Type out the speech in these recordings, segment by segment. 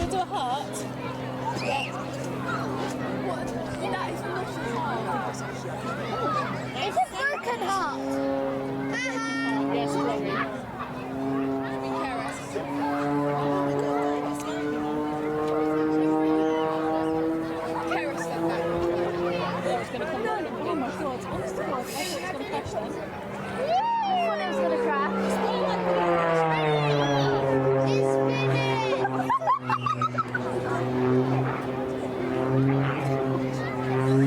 to do a heart? Yeah. What? That is not a heart. It's a broken heart. Yes, sorry. Oh my god, honest to God, I thought it was going to crash then. I thought it was going to crash. It's spinning.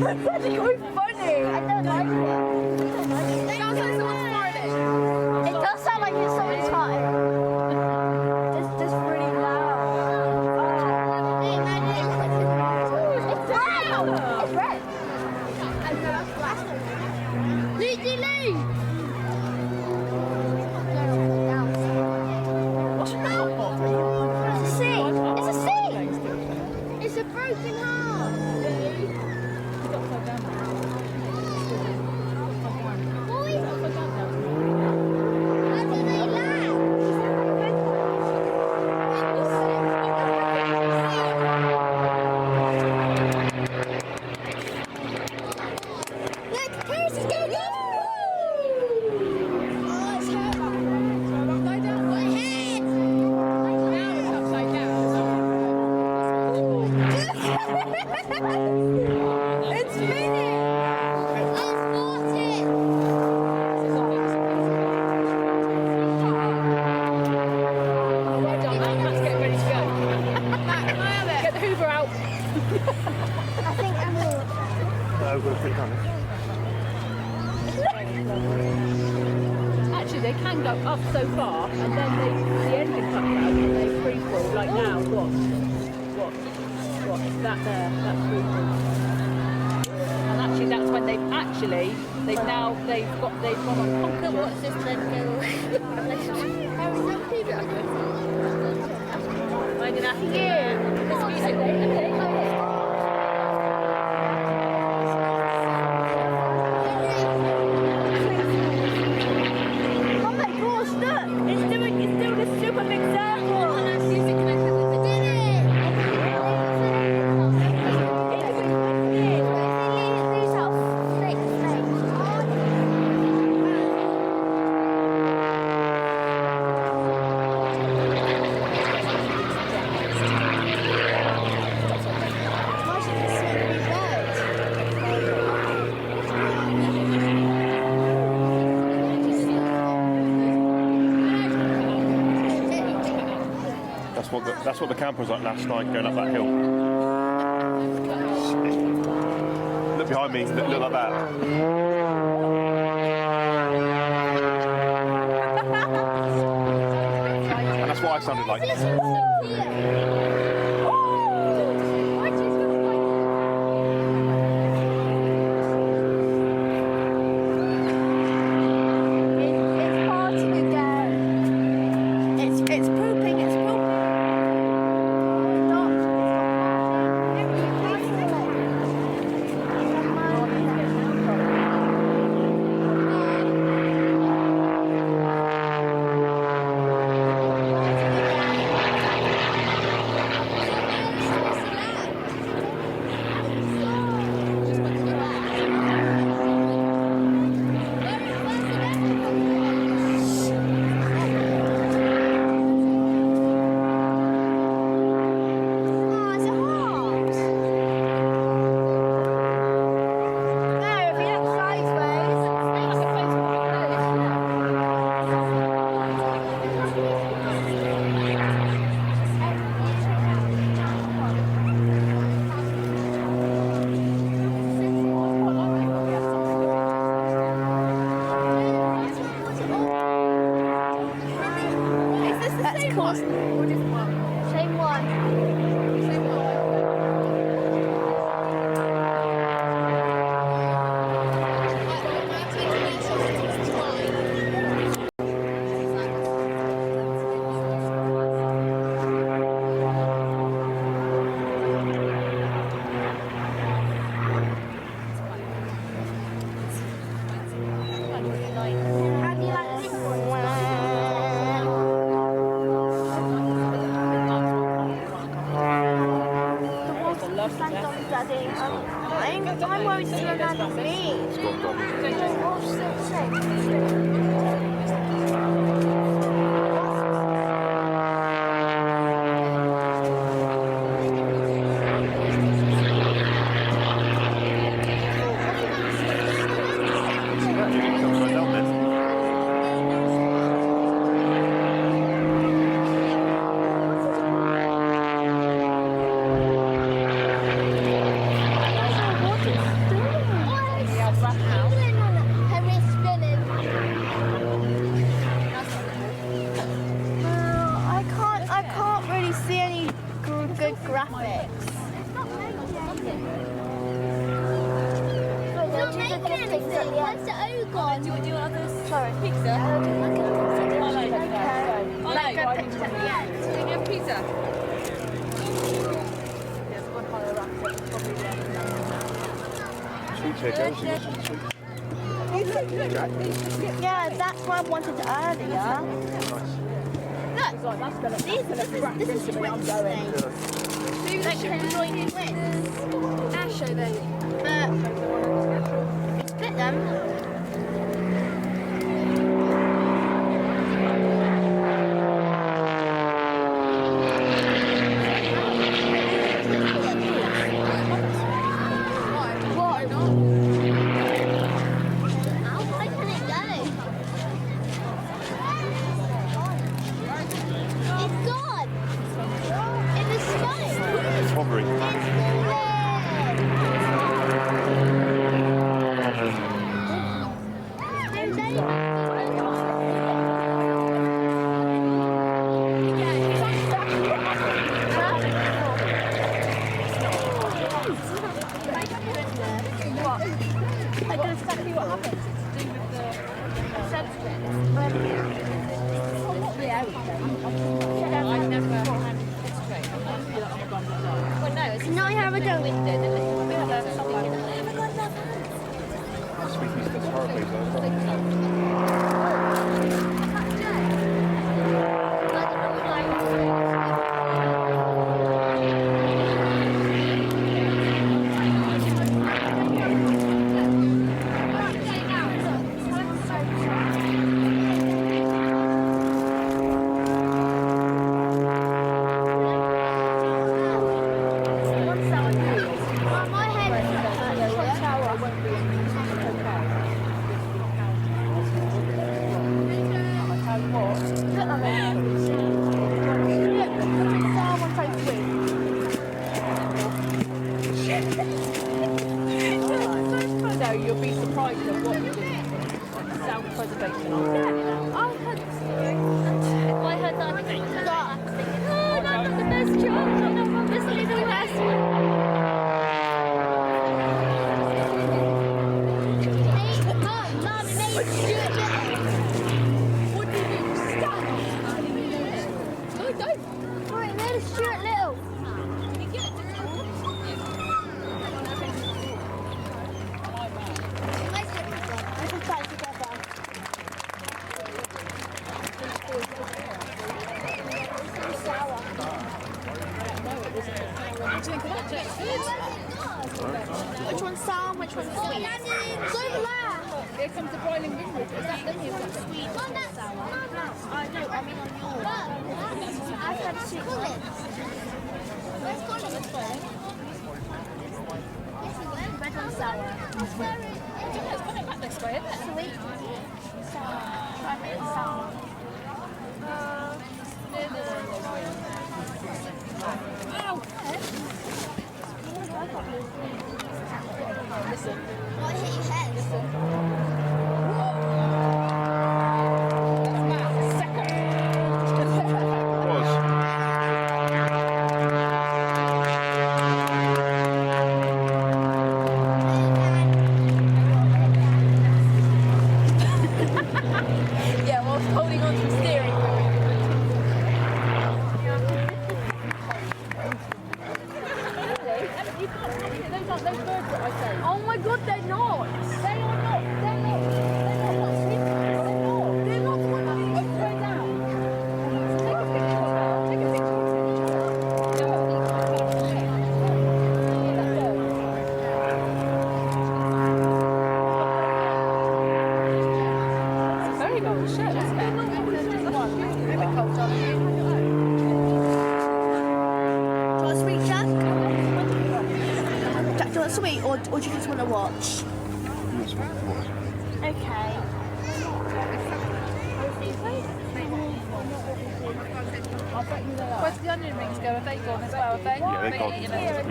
That's actually quite funny. I don't like it. It sounds like someone's farting. It does sound like it's someone's farting. It's just really loud. It's brown. It's red. Lee! What's that? It's a C! It's a C! It's a broken heart! Boy! How do they land? Look, Paris is going up! It's spinning! I've bought it! Well done, let's get ready to go. Get the Hoover out. I think I'm all... No, we've got to put it on. Actually, they can go up so far, and then the engine comes out and they free fall. Like now, what? That there, that's free fall. And actually, that's when they've gone on concrete. Watch this then go... I'm gonna ask you. This music, okay. Oh my gosh, look! It's doing a super big circle! That's what the camper was like last night going up that hill. Look behind me, look like that. And that's what I sounded like. I'm worried it's going to land on me. What's Yeah, that's what I wanted earlier. Look, this is twin snakes. That can join twins. Airshow then. Split them. Which one's sour, which one's sweet? Here comes the boiling wingwalker. Is that them you've got sweet and sour? I know, I mean on yours. I've had sweet. Where's Colin? Red and sour. It's coming back this way, isn't it? Sweet. Sour. Try it and sour. Listen. What hit your head? Listen. Yeah, well, I was holding on to the steering wheel. or do you just want to watch? This one. Okay. Where's the onion rings go? Have they gone as well? Have they? Yeah, they're gone. Yeah.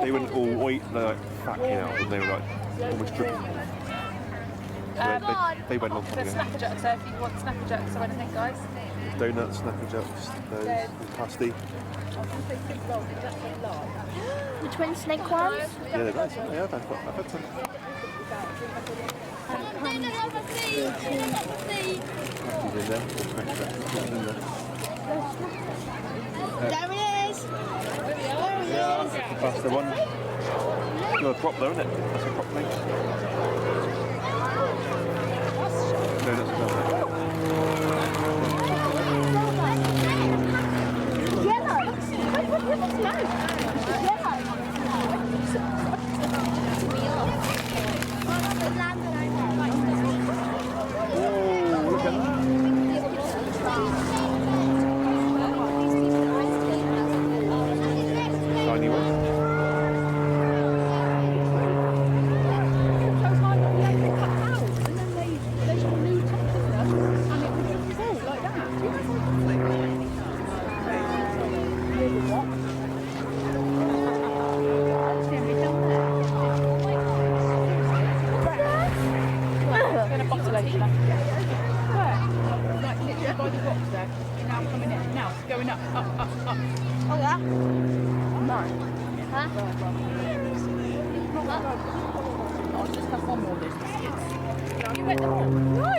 They went all white, they're like fat out, and they were like almost dripping. They went long time The ago. snapper jacks, so if you want snapper jacks or anything, guys. Donuts, snapper jacks, those, pasty. The twin snake ones? Yeah, they're nice. Yeah, I've had some. Nothing's in there. Nothing in there. There it is! That's the one. You're a prop though, isn't it? That's a prop thing. Donuts as well. Yellow! What's that? Yellow! Oh, look at that. Tiny one. Going up. Oh yeah? No. Huh? I'll just have one more of those biscuits. You wet them all? No!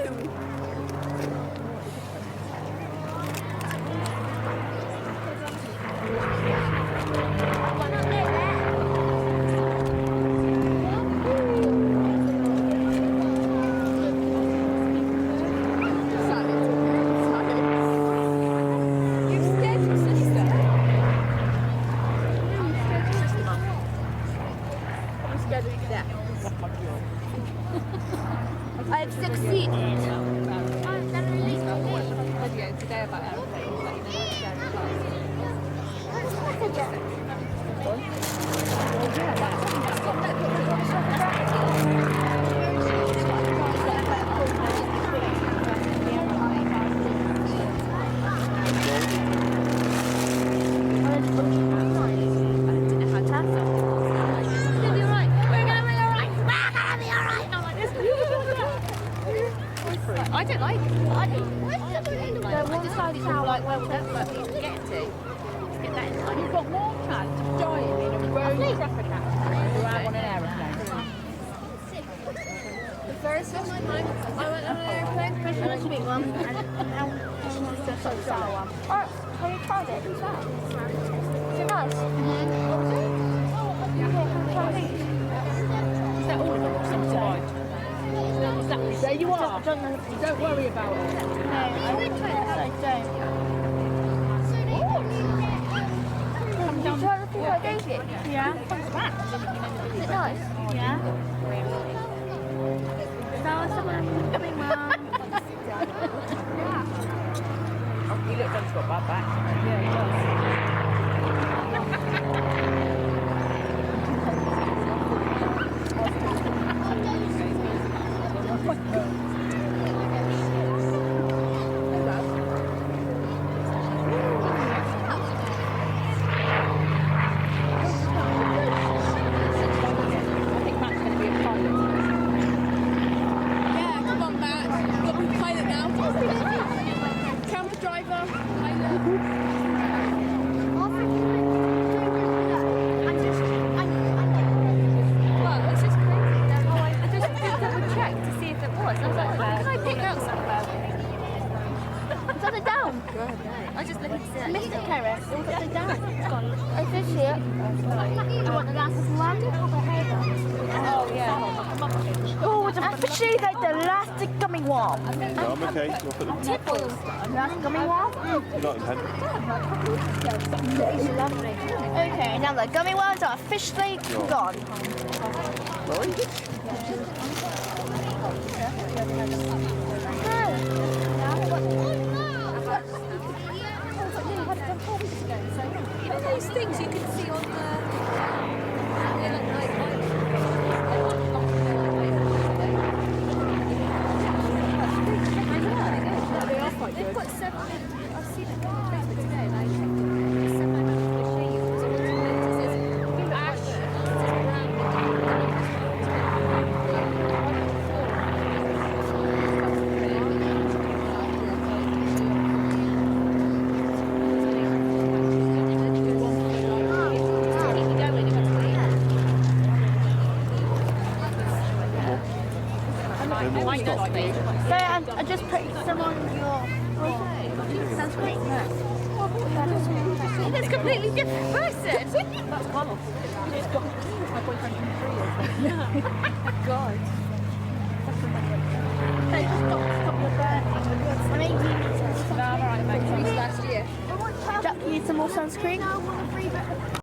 I've succeeded. Video today about aeroplanes, but I don't like it. I decided how like well that's what you can get to. Get that in time. You've got more chance of dying in a road traffic accident than you have on an aeroplane. The first time I went on an airplane, first one was a big one, and now it's a solar one. Oh, have you tried it? Is it nice? Is that all of them or some side? There you are. Don't worry about it. No, I don't. Did you try before I gave it? Yeah. Is it nice? Yeah. Now someone coming round. You look like he's got bad back. Yeah, he does. I just looked at it. Missed it, Carrot. It was upside down. It's gone. I did see it. Do you want the last one? Oh, yeah. Oh, it's actually like the last gummy worm. No, I'm okay. You'll put them. Last gummy worm? You like them, Hen? It's lovely. Okay, now the gummy worms are officially gone. You know those things you can see on the... completely different person. That's Carlos. He's got my boyfriend from 3 years. God. Hey, stop your burning. No, I'm alright, mate. Since last year. Jack, you need some more sunscreen? Oh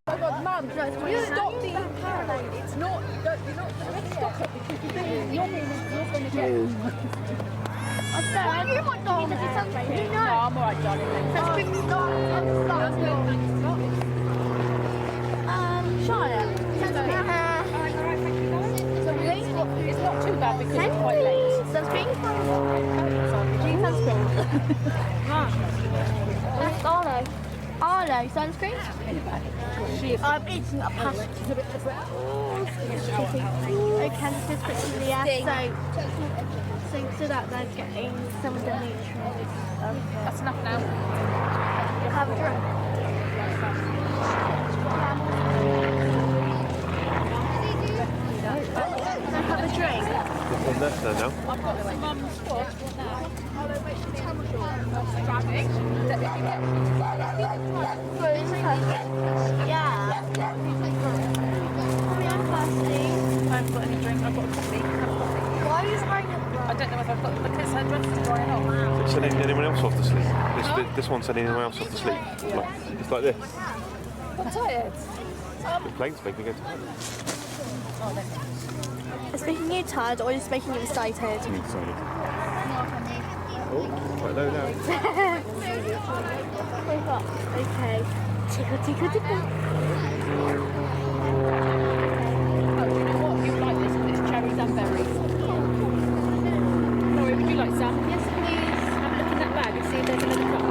God, Mum, you stop being paranoid. It's not. You're not. Let's stop it because you're going to get. I'm sorry. You want sunscreen? No, I'm alright, darling. Sunscreen is not. Charlotte. Sunscreen. It's not too bad because it's quite late. Sunscreen? Do you sunscreen? That's Arlo. Arlo, sunscreen? I'm eating a pasta. Okay, just quickly, yeah. So that they're getting some of the nutrients. That's enough now. Have a drink. Have a drink. What's on there now? I've got some squash. What now? Yeah. I'm thirsty. I haven't got any drink. I've got a coffee. Why are you wearing a I don't know if I've got because her dress is drying off. It's sending anyone else off to sleep. This one's sending anyone else off to sleep. It's like this. I'm tired. The plane's making me go tired. It's making you tired or it's making you excited? I'm excited. Oh, quite low now. Okay. Tickle, tickle, tickle. Oh, do you know what? You like this because it's cherries and berries. Sorry, would you like some? Yes, please. Have a look in that bag and see if there's another cup.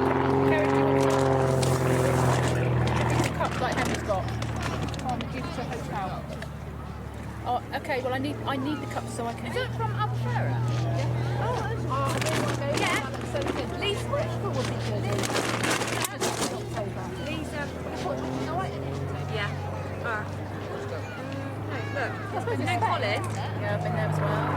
Karen, do you want some? Cup like Henry's got. Oh, I'm due to a hotel. Oh, okay. Well, I need the cup so I can. Is it from Albufeira? Yeah. Oh, yeah. So good. Lee's what was it? Lee's yeah. Look. You know Colin? Yeah, I've been there as well.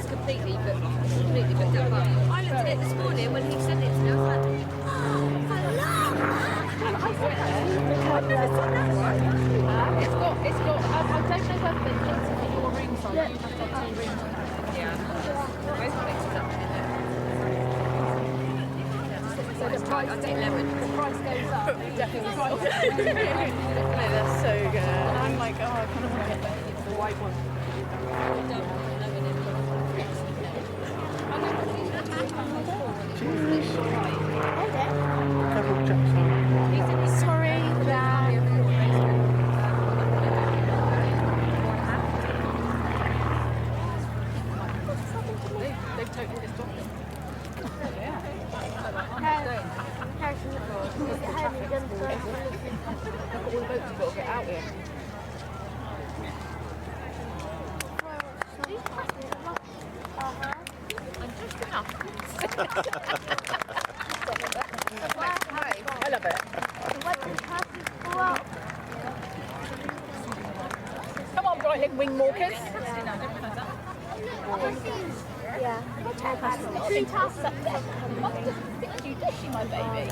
Completely booked up. I looked at it this morning when he sent it to me. I was like, it's got. I don't know whether it's in your room size. You have to have 2 rooms. Yeah. Both mixed up in there. So the price, I take lemon. The price goes up. Definitely. That's so good. And I'm like, oh, I kind of want to get the white one. Sorry, Dad. They've totally just dropped it. Yeah. All the boats have got to get out here. I'm just enough. I love it. Come on, Brightling Wingwalkers. Yeah. You dishy, my baby.